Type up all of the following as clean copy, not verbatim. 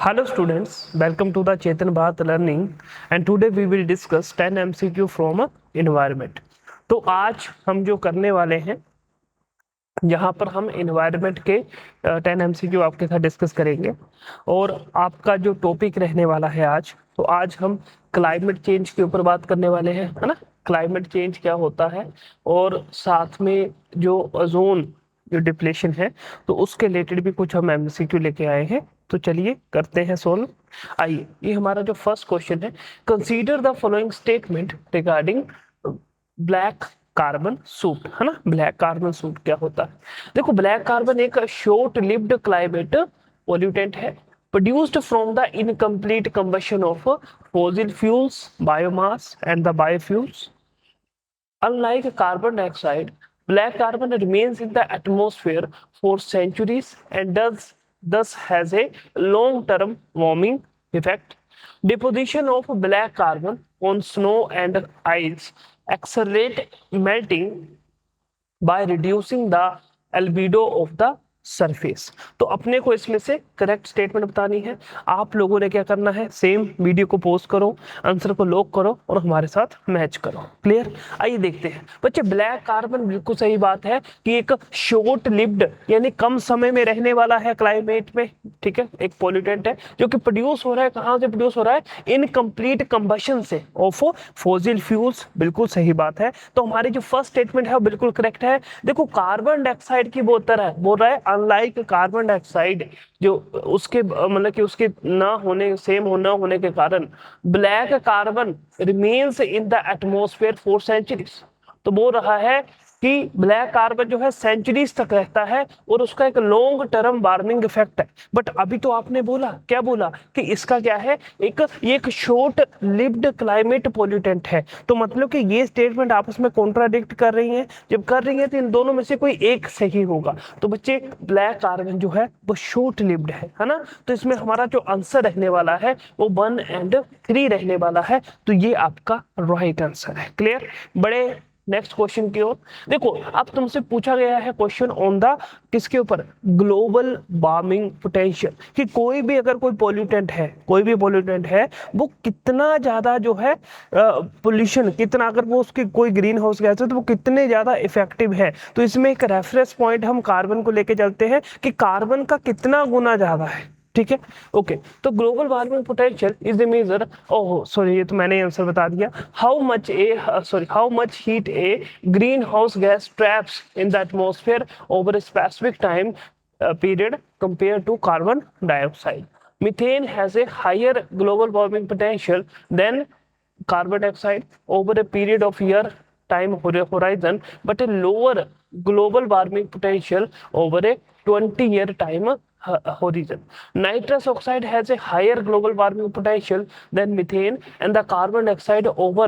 Hello students, welcome to the Chetan Bharat Learning and today we will discuss 10 MCQ from environment। तो आज हम जो करने वाले हैं यहाँ पर हम environment के 10 MCQ आपके साथ डिस्कस करेंगे और आपका जो टॉपिक रहने वाला है आज, तो आज हम क्लाइमेट चेंज के ऊपर बात करने वाले हैं, है ना। क्लाइमेट चेंज क्या होता है और साथ में जो ओजोन जो डिप्लेशन है तो उसके रिलेटेड भी कुछ हम एमसीक्यू लेके आए हैं। तो चलिए करते हैं सोल्व। आइए, ये हमारा जो फर्स्ट क्वेश्चन है, consider the following statement regarding black carbon suit, है ना। ब्लैक कार्बन सूट क्या होता है? देखो, ब्लैक कार्बन एक शॉर्ट लिव्ड क्लाइमेट पोल्यूटेंट है produced from the incomplete combustion of fossil fuels, biomass and the biofuels. Unlike carbon dioxide, black carbon remains in the atmosphere for centuries and thus has a long-term warming effect. Deposition of black carbon on snow and ice accelerate melting by reducing the albedo of the surface. तो अपने को इसमें से correct statement बतानी है। आप लोगों ने क्या करना है, सेम वीडियो को पोस्ट करो, आंसर को लॉक करो और हमारे साथ मैच करो। क्लियर? आइए देखते हैं बच्चे। ब्लैक कार्बन बिल्कुल सही बात है कि एक शॉर्ट लिव्ड यानी कम समय में रहने वाला है क्लाइमेट में, ठीक है। एक पॉल्यूटेंट है जो कि प्रोड्यूस हो रहा है, कहां से प्रोड्यूस हो रहा है? इनकम्प्लीट कंबशन से ऑफ फॉसिल फ्यूल्स। बिल्कुल सही बात है। तो हमारी जो फर्स्ट स्टेटमेंट है वो बिल्कुल करेक्ट है। देखो, कार्बन डाइऑक्साइड की बोल रहा है अनलाइक कार्बन डाइऑक्साइड, जो उसके मतलब कि उसके ना होने सेम ना होने के कारण black carbon remains in the atmosphere for centuries. तो बोल रहा है कि ब्लैक कार्बन जो है सेंचुरीज तक रहता है और उसका एक लॉन्ग टर्म वार्मिंग इफेक्ट है। बट अभी तो आपने बोला, क्या बोला कि इसका क्या है, एक शॉर्ट लिव्ड क्लाइमेट पोल्यूटेंट है। तो मतलब कि ये स्टेटमेंट आपस में कॉन्ट्राडिक्ट कर रही हैं। जब कर रही हैं तो इन दोनों में से कोई एक सही होगा। तो बच्चे, ब्लैक कार्बन जो है वो शॉर्ट लिव्ड है ना। तो इसमें हमारा जो आंसर रहने वाला है वो 1 और 3 रहने वाला है। तो ये आपका राइट आंसर है। क्लियर? बड़े नेक्स्ट क्वेश्चन की ओर देखो। अब तुमसे पूछा गया है क्वेश्चन ऑन द किसके ऊपर? Global warming potential. कि कोई भी अगर कोई पोल्यूटेंट है वो कितना ज्यादा जो है पोल्यूशन कितना, अगर वो उसकी कोई ग्रीन हाउस गैस है तो वो कितने ज्यादा इफेक्टिव है। तो इसमें एक रेफरेंस पॉइंट हम कार्बन को लेके चलते हैं कि कार्बन का कितना गुना ज्यादा है। ठीक है, ओके। तो global warming potential is the major, oh sorry, ये तो मैंने आंसर बता दिया। How much heat a greenhouse gas traps in the atmosphere over a specific time period compared to carbon dioxide. Methane has a higher global warming potential than carbon dioxide over a period of year time horizon, but a lower global warming potential over a 20-year time horizon. Nitrous oxide has a higher global warming potential than methane and the carbon dioxide over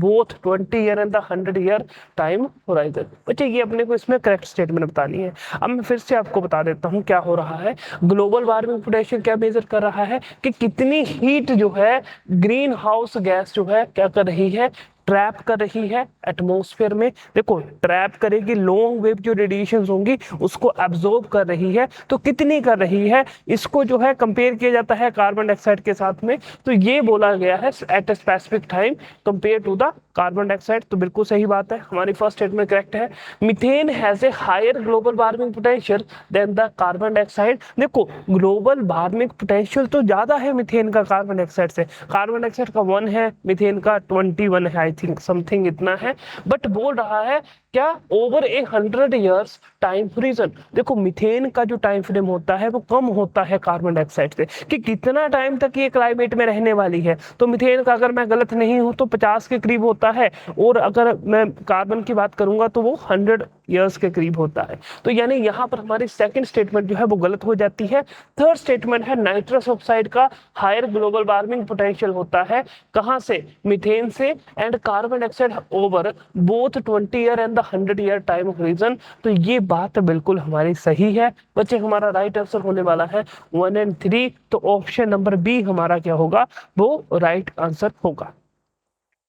both 20-year and the 100-year time horizon. बच्चे, ये अपने को इसमें correct statement बतानी है। अब मैं फिर से आपको बता देता हूँ क्या हो रहा है। ग्लोबल वार्मिंग पोटेंशियल क्या मेजर कर रहा है कि कितनी हीट जो है ग्रीन हाउस गैस जो है क्या कर रही है, ट्रैप कर रही है एटमॉस्फेयर में। देखो, ट्रैप करेगी, लॉन्ग वेव जो रेडिएशंस होंगी उसको एब्जॉर्ब कर रही है। तो कितनी कर रही है, इसको जो है कंपेयर किया जाता है कार्बन डाइऑक्साइड के साथ में। तो ये बोला गया है at a specific time compare to the carbon dioxide. तो बिल्कुल सही बात है, हमारी फर्स्ट स्टेटमेंट करेक्ट है। Methane has a higher global warming potential than the carbon dioxide. देखो, ग्लोबल वार्मिंग पोटेंशियल तो ज्यादा है मीथेन का कार्बन डाइऑक्साइड से। कार्बन डाइऑक्साइड का 1 है, मीथेन का 21 है, आई थिंक समथिंग इतना है। बट बोल रहा है क्या, ओवर 100 ईयर्स टाइम फ्रीजन। देखो, मीथेन का जो टाइम फ्रेम होता है वो कम होता है कार्बन डाइऑक्साइड से, कि कितना टाइम तक ये क्लाइमेट में रहने वाली है। तो मीथेन का अगर मैं गलत नहीं हूं तो 50 के करीब होता है, और अगर मैं कार्बन की बात करूंगा तो वो 100 ईयर्स के करीब होता है। तो यानी यहाँ पर हमारी सेकंड स्टेटमेंट जो है वो गलत हो जाती है। थर्ड स्टेटमेंट है नाइट्रस ऑक्साइड का हायर ग्लोबल वार्मिंग पोटेंशियल होता है, कहां से? मीथेन से, and carbon dioxide over both 20 year and the 100 year time horizon. तो ये बात बिल्कुल हमारी सही है बच्चे। हमारा राइट आंसर होने वाला है 1 और 3। तो ऑप्शन नंबर बी हमारा क्या होगा, वो राइट आंसर होगा।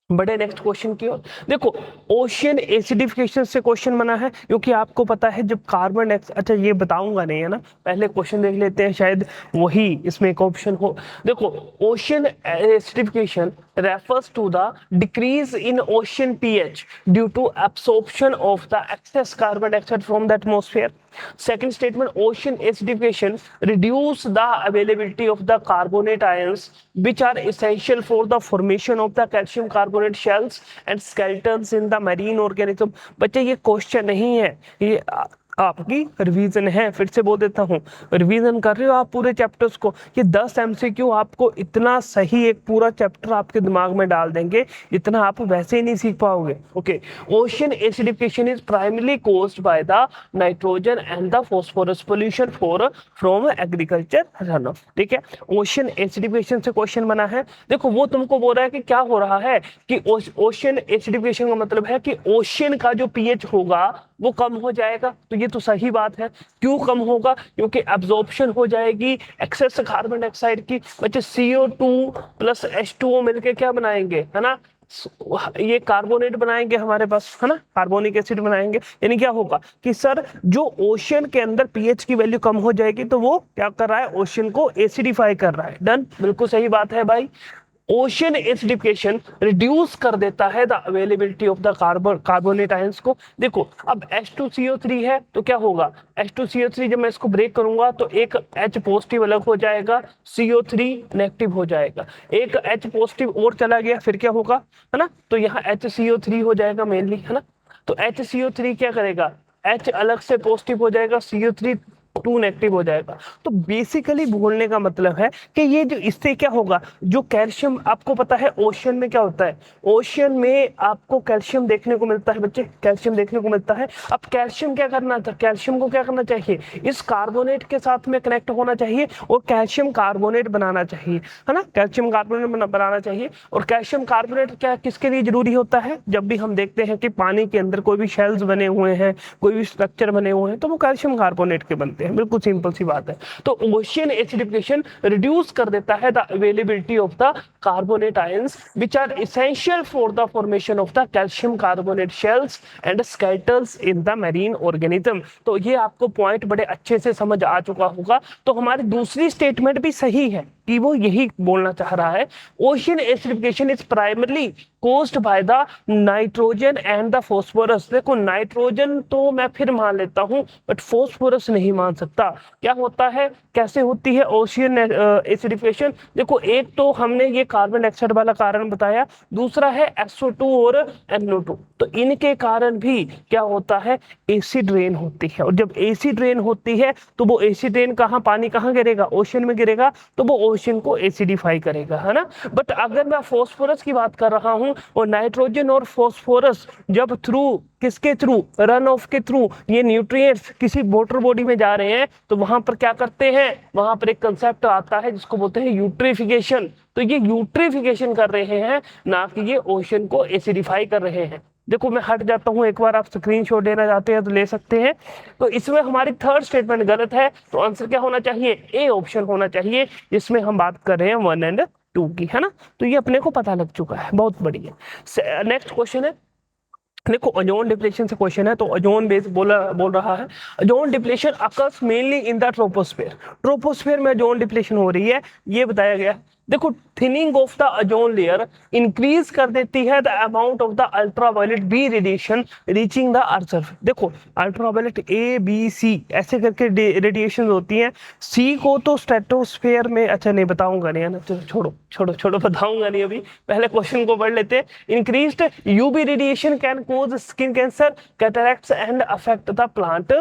बड़े नेक्स्ट क्वेश्चन की ओर। देखो ओशियन एसिडिफिकेशन से क्वेश्चन बना है, क्योंकि आपको पता है जब कार्बन अच्छा ये बताऊंगा नहीं है ना, पहले क्वेश्चन देख लेते हैं, शायद वही इसमें एक ऑप्शन हो। देखो ocean acidification refers to the decrease in ocean pH due to absorption of the excess carbon dioxide from the atmosphere. Second statement, ocean acidification reduce the availability of the carbonate ions which are essential for the formation of the calcium carbonate shells and skeletons in the marine organism. बच्चे ये question नहीं है, ये आपकी revision है। फिर से बोल देता हूँ, रिवीजन कर रहे हो आप पूरे चैप्टर्स को, ये 10 एमसीक्यू आपको इतना सही एक पूरा चैप्टर आपके दिमाग में डाल देंगे इतना आप वैसे ही नहीं सीख पाओगे। Okay, ocean acidification is primarily caused by the nitrogen and the phosphorus pollution from agriculture run of. ठीक है, ओशियन एसिडिफिकेशन से क्वेश्चन बना है। देखो वो तुमको बोल रहा है कि क्या हो रहा है कि ओशियन एसिडिफिकेशन का मतलब है कि ओशियन का जो पीएच होगा वो कम हो जाएगा। तो ये तो सही बात है। क्यों कम होगा? क्योंकि एब्जॉर्प्शन हो जाएगी एक्सेस कार्बन डाइऑक्साइड की। बच्चे CO2 प्लस H2O मिलके क्या बनाएंगे, है ना, ये कार्बोनेट बनाएंगे हमारे पास, है ना, कार्बोनिक एसिड बनाएंगे। यानी क्या होगा कि सर जो ओशियन के अंदर पीएच की वैल्यू कम हो जाएगी तो वो क्या कर रहा है, ओशियन को एसिडिफाई कर रहा है। डन, बिल्कुल सही बात है भाई। ओशियन एसिडिफिकेशन रिड्यूस कर देता है the availability of the carbonate ions को। देखो अब H2CO3 है तो क्या होगा, H2CO3 जब मैं इसको ब्रेक करूंगा तो एक H पॉजिटिव अलग हो जाएगा, CO3 नेगेटिव हो जाएगा, एक H पॉजिटिव और चला गया, फिर क्या होगा, है ना, तो यहाँ HCO3 हो जाएगा मेनली, है ना। तो HCO3 क्या करेगा, H अलग से पॉजिटिव हो जाएगा, CO3 2 नेगेटिव हो जाएगा। तो बेसिकली बोलने का मतलब है कि ये जो इससे क्या होगा, जो कैल्शियम आपको पता है ओशियन में क्या होता है, ओशियन में आपको कैल्शियम देखने को मिलता है बच्चे, कैल्शियम देखने को मिलता है। अब कैल्शियम क्या करना था, कैल्शियम को क्या करना चाहिए, इस कार्बोनेट के साथ में कनेक्ट होना चाहिए और कैल्शियम कार्बोनेट बनाना चाहिए, है ना, कैल्शियम कार्बोनेट बनाना चाहिए। और कैल्शियम कार्बोनेट क्या किसके लिए जरूरी होता है, जब भी हम देखते हैं कि पानी के अंदर कोई भी शेल्स बने हुए हैं, कोई भी स्ट्रक्चर बने हुए हैं, तो वो कैल्शियम कार्बोनेट के बनते हैं। बिल्कुल सिंपल सी बात है। तो ओशियन एसिडिफिकेशन रिड्यूस कर देता है the availability of the carbonate ions which are essential for the formation of the calcium carbonate shells and skeletons in the marine organism. तो ये आपको पॉइंट बड़े अच्छे से समझ आ चुका होगा। तो हमारी दूसरी स्टेटमेंट भी सही है कि वो यही बोलना चाह रहा है, ocean acidification is primarily caused by the nitrogen and the phosphorus. देखो नाइट्रोजन तो मैं फिर मान लेता हूं बट फास्फोरस नहीं मान सकता। क्या होता है, कैसे होती है ओशियन एसिडिफिकेशन? देखो एक तो हमने ये कार्बन डाइऑक्साइड वाला कारण बताया, दूसरा है SO2 और NO2। तो इनके कारण भी क्या होता है, एसिड रेन होती है। और जब एसिड रेन होती है तो वो एसिड रेन कहाँ, पानी कहाँ गिरेगा, ओशियन में गिरेगा, तो वो ओशियन को एसिडिफाई करेगा, है ना। बट अगर मैं फास्फोरस की बात कर रहा हूं और नाइट्रोजन और फास्फोरस जब थ्रू किसके थ्रू, रन ऑफ के थ्रू ये न्यूट्रिएंट्स किसी वाटर बॉडी में जा रहे हैं तो वहां पर क्या करते हैं, वहां पर एक कंसेप्ट आता है जिसको बोलते हैं यूट्रिफिकेशन। तो ये यूट्रिफिकेशन कर रहे हैं, ना कि ये ओशन को एसिडिफाई कर रहे हैं। देखो मैं हट जाता हूं, एक बार आप स्क्रीनशॉट लेना चाहते हैं तो ले सकते हैं। तो इसमें हमारी थर्ड स्टेटमेंट गलत है, तो आंसर क्या होना चाहिए, ए ऑप्शन होना चाहिए, जिसमें हम बात कर रहे हैं 1 और 2 की, है ना। तो ये अपने को पता लग चुका है, बहुत बढ़िया। नेक्स्ट क्वेश्चन है, देखो ओजोन डिप्लेशन से क्वेश्चन है। तो ओजोन बेस बोल रहा है, ozone depletion occurs mainly in the troposphere. Troposphere में ओजोन डिप्लेशन हो रही है, ये बताया गया। देखो thinning of the ozone layer increase कर देती है the amount of the ultraviolet B radiation reaching the earth surface. देखो अल्ट्रावायलेट A B C ऐसे करके रेडिएशन होती हैं। सी को तो स्ट्रेटोस्फेयर में, अच्छा नहीं बताऊंगा, नहीं है ना, छोड़ो छोड़ो छोड़ो, बताऊंगा नहीं अभी, पहले क्वेश्चन को पढ़ लेते हैं। Increased UV radiation can cause skin cancer, cataracts and affect the plant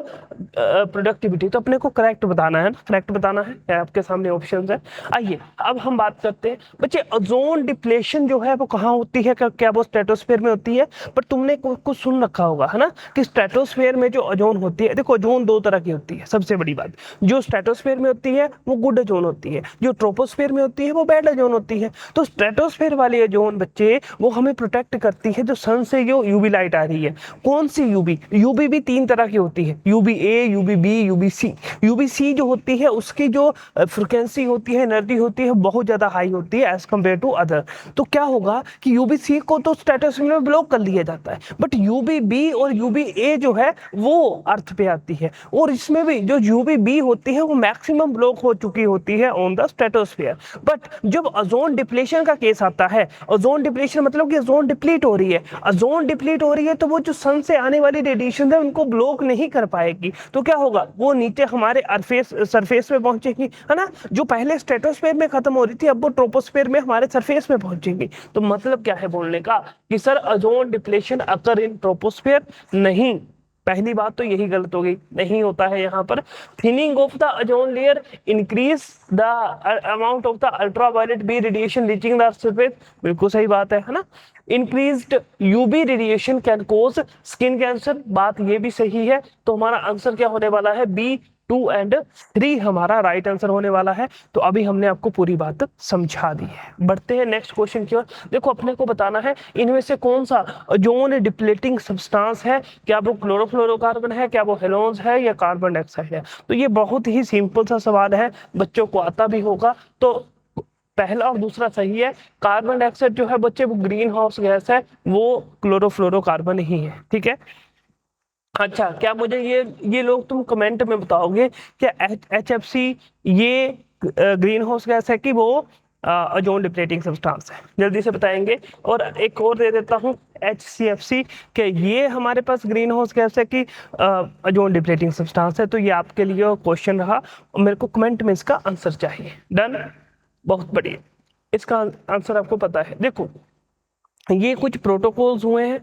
productivity. तो अपने को करेक्ट बताना है, करेक्ट बताना है, आपके सामने ऑप्शंस है। आइए अब हम बात करते हैं बच्चे, ओजोन डिप्लेशन जो है वो कहाँ होती है, क्या वो स्ट्रेटोस्फेयर में होती है? पर तुमने कुछ सुन रखा होगा, है ना, कि स्ट्रेटोस्फेयर में जो ओजोन होती है, देखो ओजोन 2 तरह की होती है। सबसे बड़ी बात, जो स्ट्रेटोस्फेयर में होती है वो गुड ओजोन होती है, जो ट्रोपोस्फेयर में होती है वो बैड ओजोन होती है। तो स्ट्रेटोस्फेयर वाली ओजोन बच्चे वो हमें प्रोटेक्ट करती है जो सन से जो यूवी लाइट लाइट आ रही है। कौन सी यूवी? यूवी भी तीन तरह की होती है, UV A, UV B, UV C. UV C जो होती है उसकी जो फ्रिक्वेंसी होती है, एनर्जी होती है, बहुत ज्यादा हाई होती है एज कम्पेयर टू अदर। तो क्या होगा कि यूवी सी को तो स्ट्रेटोस्फीयर में ब्लॉक कर लिया जाता है, बट यूवी बी और यूवी ए जो है वो अर्थ पे आती है, और इसमें भी जो यूवी बी होती है वो मैक्सिमम ब्लॉक हो चुकी होती है ऑन द स्ट्रेटोस्फीयर। बट जब ओजोन डिप्लीशन का केस आता है, ओजोन डिप्लीशन मतलब कि ओजोन डिप्लीट हो रही है, ओजोन डिप्लीट हो रही है तो वो जो सन से आने वाली रेडिएशन है उनको ब्लॉक नहीं कर पाएगी। तो क्या होगा, वो नीचे हमारे सरफेस में पहुंचेगी, है ना। जो पहले स्ट्रेटोस्फीयर में खत्म हो रही थी अब वो ट्रोपोस्फीयर में हमारे सरफेस में पहुंचेगी। तो मतलब क्या है बोलने का कि सर ओजोन डिप्लीशन अकर इन ट्रोपोस्फीयर? नहीं, पहली बात तो यही गलत हो गई, नहीं होता है यहाँ पर। Thinning of the ozone layer increase the amount of the ultraviolet B radiation reaching the surface, बिल्कुल सही बात है ना। Increased UV radiation can cause skin cancer, बात ये भी सही है। तो हमारा आंसर क्या होने वाला है? बी 2 एंड 3 हमारा राइट आंसर होने वाला है। तो अभी हमने आपको पूरी बात समझा दी है। बढ़ते हैं नेक्स्ट क्वेश्चन की ओर। देखो अपने को बताना है इनमें से कौन सा ओजोन डिप्लीटिंग सब्सटेंस है, क्या वो क्लोरोफ्लोरोकार्बन है, क्या वो हेलोन्स है, या कार्बन डाइऑक्साइड है। तो ये बहुत ही सिंपल सा सवाल है, बच्चों को आता भी होगा। तो पहला और दूसरा सही है। कार्बन डाइऑक्साइड जो है बच्चे वो ग्रीन हाउस गैस है, वो क्लोरोफ्लोरोकार्बन ही है, ठीक है। अच्छा, क्या मुझे ये लोग तुम कमेंट में बताओगे क्या HFC ये ग्रीन हाउस गैस है कि वो ओजोन डिप्लीटिंग सब्सटेंस है? जल्दी से बताएंगे। और एक और दे देता हूँ HCFC, क्या ये हमारे पास ग्रीन हाउस गैस है कि ओजोन डिप्लीटिंग सब्सटेंस है? तो ये आपके लिए क्वेश्चन रहा और मेरे को कमेंट में इसका आंसर चाहिए। डन, बहुत बढ़िया, इसका आंसर आपको पता है। देखो ये कुछ प्रोटोकॉल्स हुए हैं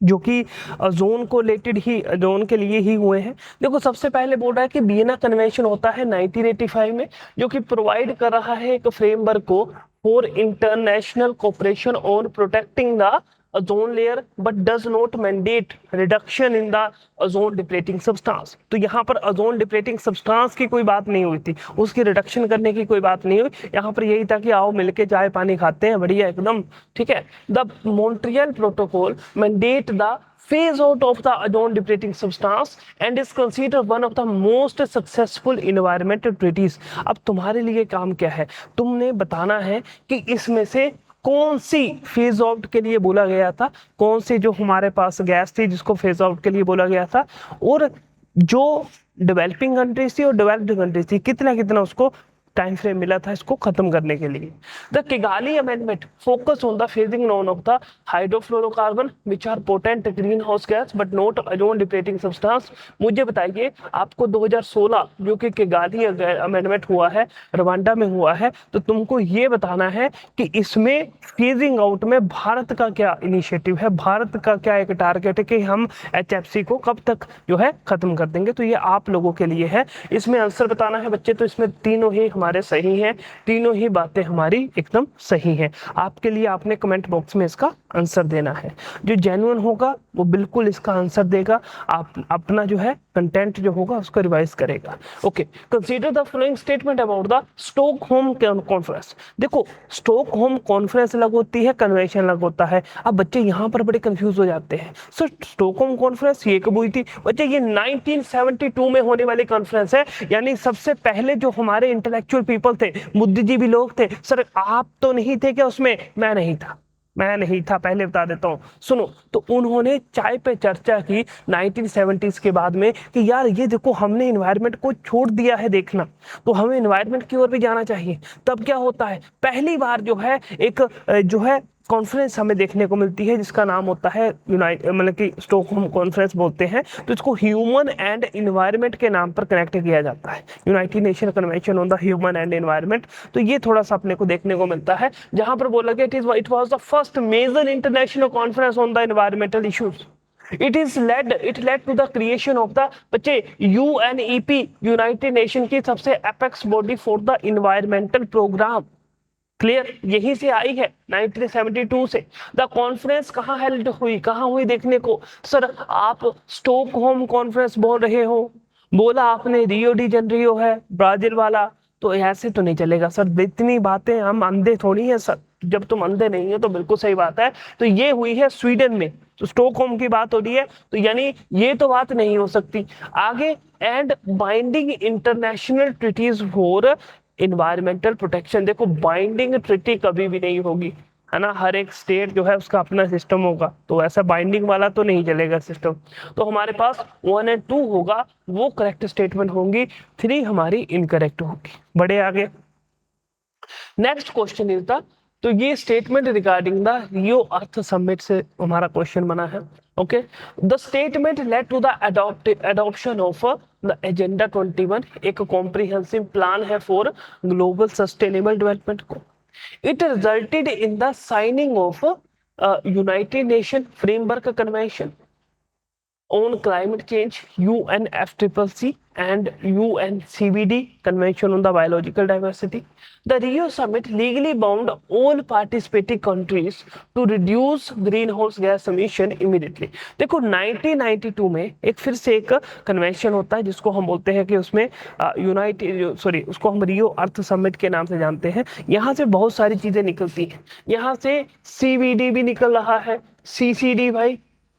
जो कि ओजोन को रिलेटेड ही, ओजोन के लिए ही हुए हैं। देखो सबसे पहले बोल रहा है कि वियना कन्वेंशन होता है 1985 में, जो कि प्रोवाइड कर रहा है एक फ्रेमवर्क को for international cooperation on protecting the ozone layer but does not mandate reduction in the ozone depleting substance. तो यहाँ पर ओजोन डिप्लीटिंग सब्सटेंस की कोई बात नहीं हुई थी, उसकी रिडक्शन करने की कोई बात नहीं हुई। यहाँ पर यही था कि आओ मिलके चाय पानी खाते हैं, बढ़िया एकदम, ठीक है। The Montreal protocol mandate the phase out of the ozone depleting substance and is considered one of the most successful environmental treaties। अब तुम्हारे लिए काम क्या है, तुमने बताना है कि इसमें से कौन सी फेज आउट के लिए बोला गया था, कौन सी जो हमारे पास गैस थी जिसको फेज आउट के लिए बोला गया था, और जो डेवलपिंग कंट्रीज थी और डेवलप्ड कंट्रीज थी कितना कितना उसको टाइम फ्रेम मिला था इसको खत्म करने के लिए। The Kigali amendment focus on the phasing down of the hydrofluorocarbon which are potent greenhouse gas but not ozone depleting substance. मुझे बताइए आपको 2016 जो कि किगाली अमेंडमेंट हुआ है, रवांडा में हुआ है, तो तुमको ये बताना है कि इसमें फेजिंग आउट में भारत का क्या इनिशिएटिव है, भारत का क्या एक टारगेट है कि हम HFC को कब तक जो है खत्म कर देंगे। तो ये आप लोगों के लिए है, इसमें आंसर बताना है बच्चे। तो इसमें तीनों ही हमारे सही हैं, तीनों ही बातें हमारी एकदम सही हैं। आपके लिए आपने कमेंट बॉक्स में इसका आंसर देना है, जो जेन्युइन होगा वो बिल्कुल इसका आंसर देगा, आप अपना जो है कंटेंट जो होगा उसको रिवाइज करेगा। Okay, consider the following statement about the Stockholm conference. देखो स्टॉकहोम कॉन्फ्रेंस अलग होती है, कन्वेंशन अलग होता है। अब बच्चे यहाँ पर बड़े कंफ्यूज हो जाते हैं, सर स्टॉकहोम कॉन्फ्रेंस ये कब हुई थी? बच्चे ये 1972 में होने वाली कॉन्फ्रेंस है, यानी सबसे पहले जो हमारे इंटेलेक्चुअल पीपल थे, बुद्धिजीवी लोग थे। सर आप तो नहीं थे क्या उसमें? मैं नहीं था, पहले बता देता हूँ, सुनो। तो उन्होंने चाय पे चर्चा की 1970s के बाद में कि यार ये देखो हमने एनवायरनमेंट को छोड़ दिया है देखना, तो हमें एनवायरनमेंट की ओर भी जाना चाहिए। तब क्या होता है, पहली बार जो है एक जो है कॉन्फ्रेंस हमें देखने को मिलती है जिसका नाम होता है मतलब कि स्टॉकहोम कॉन्फ्रेंस बोलते हैं। तो इसको ह्यूमन एंड एनवायरनमेंट के नाम पर कनेक्ट किया जाता है, United nation convention on the human and environment. तो ये थोड़ा सा अपने को देखने को मिलता है, जहां पर बोला गया it was the first major international conference on the environmental issues. It led to the creation of the बच्चे UNEP, यूनाइटेड नेशन की सबसे apex body for the environmental programme. Clear, यहीं से आई है 1972 से। द कॉन्फ्रेंस कहाँ हेल्ड हुई, कहाँ हुई देखने को? सर आप स्टॉकहोम कॉन्फ्रेंस बोल रहे हो, बोला आपने रियो डी जेनेरियो है ब्राजील वाला, तो ऐसे तो नहीं चलेगा सर, इतनी बातें, हम अंधे थोड़ी हैं सर, जब तुम अंधे नहीं है तो बिल्कुल सही बात है। तो ये हुई है स्वीडन में, तो स्टॉकहोम की बात हो रही है, तो यानी ये तो बात नहीं हो सकती। आगे, and binding international treaties for environmental protection. देखो बाइंडिंग ट्रीटी कभी भी नहीं होगी, है ना, हर एक स्टेट जो है उसका अपना सिस्टम होगा, तो ऐसा बाइंडिंग वाला तो नहीं चलेगा सिस्टम। तो हमारे पास 1 और 2 होगा, वो करेक्ट स्टेटमेंट होंगी, 3 हमारी इनकरेक्ट होगी। बड़े आगे, नेक्स्ट क्वेश्चन इज द, तो ये statement regarding the Rio Earth Summit से हमारा क्वेश्चन बना है। Okay, the statement led to the adoption of the agenda 21, एक कॉम्प्रिहेंसिव प्लान है फॉर ग्लोबल सस्टेनेबल डेवलपमेंट को। It resulted in the signing of United Nation framework convention on climate change, UNFCCC and UNCBD Convention on the Biological Diversity. The Rio Summit legally bound all participating countries to reduce greenhouse gas emission immediately. देखो 1992 में एक फिर से एक convention होता है जिसको हम बोलते हैं कि उसमें उसको हम रियो अर्थ समिट के नाम से जानते हैं। यहाँ से बहुत सारी चीजें निकलती हैं, यहाँ से CBD भी निकल रहा है, CCD भाई,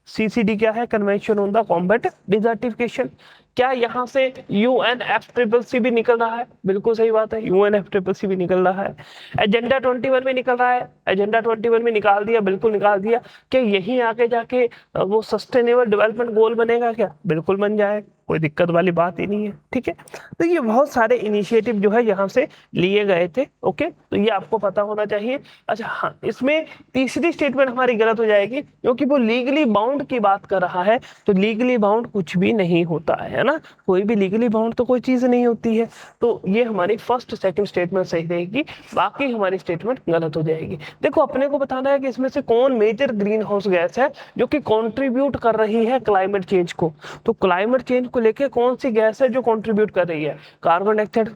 CCD क्या है, convention on the combat desertification. क्या यहाँ से UNFCCC भी निकल रहा है, बिल्कुल सही बात है, UNFCCC भी निकल रहा है। एजेंडा 21 में निकल रहा है, एजेंडा 21 में निकाल दिया, बिल्कुल निकाल दिया। क्या यहीं आके जाके वो सस्टेनेबल डेवलपमेंट गोल बनेगा क्या, बिल्कुल बन जाए, कोई दिक्कत वाली बात ही नहीं है। ठीक है, तो ये बहुत सारे इनिशिएटिव जो है यहाँ से लिए गए थे। ओके, तो ये आपको पता होना चाहिए। अच्छा हाँ, इसमें तीसरी स्टेटमेंट हमारी गलत हो जाएगी क्योंकि वो लीगली बाउंड की बात कर रहा है, तो लीगली बाउंड कुछ भी नहीं होता है ना, कोई भी लीगली बाउंड तो कोई चीज नहीं होती है। तो ये हमारी फर्स्ट सेकंड स्टेटमेंट सही रहेगी, बाकी हमारी स्टेटमेंट गलत हो जाएगी। देखो अपने को बताना है कि इसमें से कौन मेजर ग्रीन हाउस गैस है जो कि कॉन्ट्रीब्यूट कर रही है क्लाइमेट चेंज को। तो क्लाइमेट चेंज को लेके कौन सी गैस है जो कंट्रीब्यूट कर रही है, कार्बन डाइऑक्साइड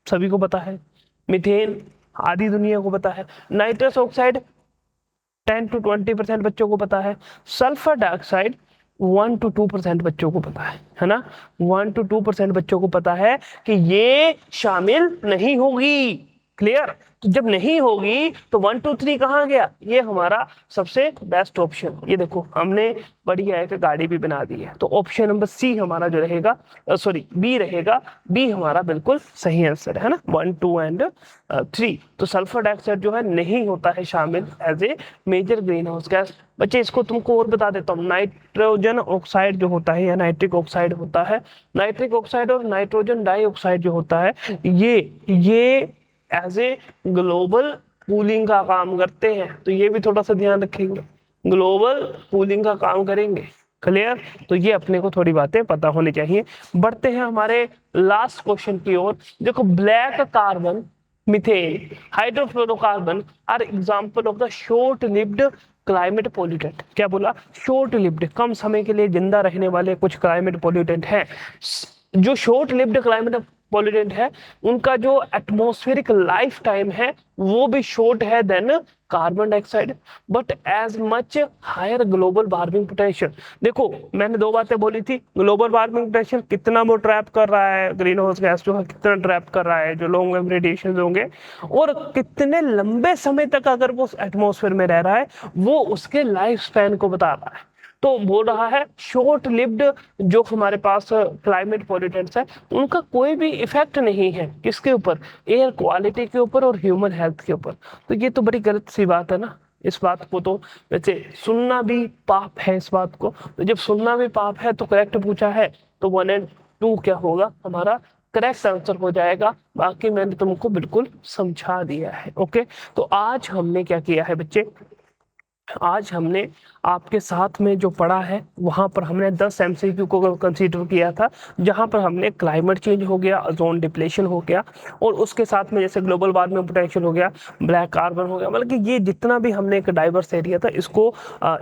सभी को पता है, मीथेन आदि दुनिया को पता है, नाइट्रस ऑक्साइड 10 to 20% बच्चों को पता है, सल्फर डाइऑक्साइड 1 to 2% बच्चों को पता है ना, 1 to 2% बच्चों को पता है कि ये शामिल नहीं होगी। क्लियर, तो जब नहीं होगी तो 1 2 3 कहाँ गया, ये हमारा सबसे बेस्ट ऑप्शन। ये देखो हमने बढ़िया एक गाड़ी भी बना दी है, तो ऑप्शन नंबर सी हमारा जो रहेगा, बी रहेगा, बी हमारा बिल्कुल सही आंसर है ना, 1 2 एंड 3। तो सल्फर डाइऑक्साइड जो है नहीं होता है शामिल as a major greenhouse gas. बच्चे इसको तुमको और बता देता हूँ, नाइट्रोजन ऑक्साइड जो होता है या नाइट्रिक ऑक्साइड होता है, नाइट्रिक ऑक्साइड और नाइट्रोजन डाइऑक्साइड जो होता है ये एज ए ग्लोबल कूलिंग का काम करते हैं, तो ये भी थोड़ा सा ध्यान रखेंगे, ग्लोबल कूलिंग का काम करेंगे। क्लियर, तो ये अपने को थोड़ी बातें पता होनी चाहिए। बढ़ते हैं हमारे लास्ट क्वेश्चन की ओर। देखो black carbon, methane, hydrofluorocarbon are example of the short lived climate pollutant. क्या बोला, शॉर्ट लिव्ड, कम समय के लिए जिंदा रहने वाले कुछ क्लाइमेट पोल्यूटेंट हैं। जो शॉर्ट लिव्ड क्लाइमेट पोल्यूटेंट है उनका जो एटमॉस्फेरिक लाइफ टाइम है वो भी शॉर्ट है than carbon dioxide, but as much higher global warming potential. देखो मैंने दो बातें बोली थी, ग्लोबल वार्मिंग पोटेंशियल कितना वो ट्रैप कर रहा है, ग्रीन हाउस गैस जो है कितना ट्रैप कर रहा है, जो लॉन्ग वेव रेडिएशन होंगे, और कितने लंबे समय तक अगर वो एटमॉस्फेयर में रह रहा है, वो उसके लाइफ स्पैन को बता रहा है। तो बोल रहा है शॉर्ट लिव्ड जो हमारे पास क्लाइमेट पॉल्यूटेंट्स है उनका कोई भी इफेक्ट नहीं है किसके ऊपर, एयर क्वालिटी के ऊपर और ह्यूमन हेल्थ के ऊपर। तो ये तो बड़ी गलत सी बात है ना, इस बात को तो वैसे सुनना भी पाप है इस बात को, तो जब सुनना भी पाप है तो करेक्ट पूछा है, तो 1 और 2 क्या होगा हमारा करेक्ट आंसर हो जाएगा। बाकी मैंने तुमको बिल्कुल समझा दिया है। ओके, तो आज हमने क्या किया है बच्चे, आज हमने आपके साथ में जो पढ़ा है वहां पर हमने 10 MCQ को कंसीडर किया था, जहां पर हमने क्लाइमेट चेंज हो गया, ओजोन डिप्लेशन हो गया, और उसके साथ में जैसे ग्लोबल वार्मिंग पोटेंशियल हो गया, ब्लैक कार्बन हो गया, मतलब कि ये जितना भी हमने एक डाइवर्स एरिया था इसको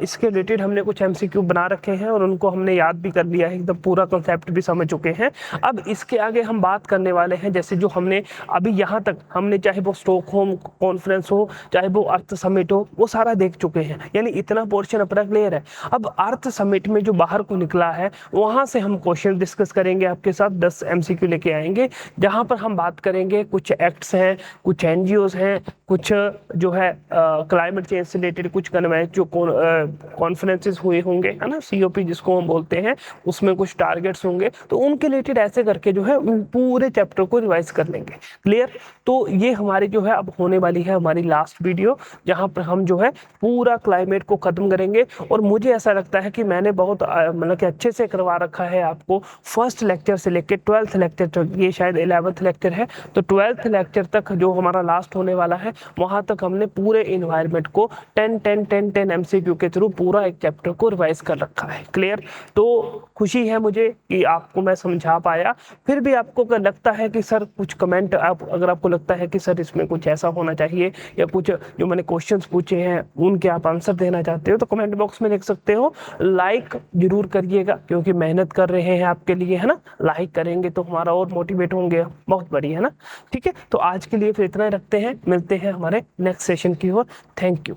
इसके रिलेटेड हमने कुछ MCQ बना रखे हैं और उनको हमने याद भी कर लिया है, एकदम पूरा कंसेप्ट भी समझ चुके हैं। अब इसके आगे हम बात करने वाले हैं, जैसे जो हमने अभी यहाँ तक हमने, चाहे वो स्टॉकहोम कॉन्फ्रेंस हो, चाहे वो अर्थ समिट हो, वो सारा देख चुके हैं। यानी इतना पोर्शन अपना क्लियर है। अब अर्थ समिट में जो बाहर को निकला है वहां से हम क्वेश्चन डिस्कस करेंगे आपके साथ, 10 एमसीक्यू लेके आएंगे, जहां पर हम बात करेंगे कुछ एक्ट्स हैं, कुछ एनजीओज हैं, कुछ जो है क्लाइमेट चेंज से रिलेटेड कुछ जो कॉन्फ्रेंसेस हुए होंगे, है ना, सीओपी जिसको हम बोलते हैं, उसमें कुछ टारगेट्स होंगे, तो उनके रिलेटेड ऐसे करके जो है पूरे चैप्टर को रिवाइज कर लेंगे। क्लियर? तो ये हमारी जो है अब होने वाली है हमारी लास्ट वीडियो, जहां पर हम जो है पूरा क्लाइमेट को खत्म करेंगे। और मुझे ऐसा लगता है कि मैंने बहुत मतलब कि अच्छे से करवा रखा है आपको, फर्स्ट लेक्चर से लेकर 12th लेक्चर तक, ये शायद 11th लेक्चर है, तो 12th लेक्चर तक जो हमारा लास्ट होने वाला है वहां तक हमने पूरे इन्वायरमेंट को 10 एमसीक्यू के थ्रू पूरा एक चैप्टर को रिवाइज कर रखा है। क्लियर? तो खुशी है मुझे कि आपको मैं समझा पाया। फिर भी आपको अगर लगता है कि सर कुछ कमेंट, अगर आपको लगता है कि सर इसमें कुछ ऐसा होना चाहिए, या कुछ जो मैंने क्वेश्चंस पूछे हैं उनके आप आंसर देना चाहते हो, तो कमेंट बॉक्स में लिख सकते हो। लाइक जरूर करिएगा क्योंकि मेहनत कर रहे हैं आपके लिए, है ना, लाइक करेंगे तो हमारा और मोटिवेट होंगे, बहुत बढ़िया, है ना। ठीक है, तो आज के लिए फिर इतना ही रखते हैं, मिलते हैं हमारे नेक्स्ट सेशन की ओर। Thank you.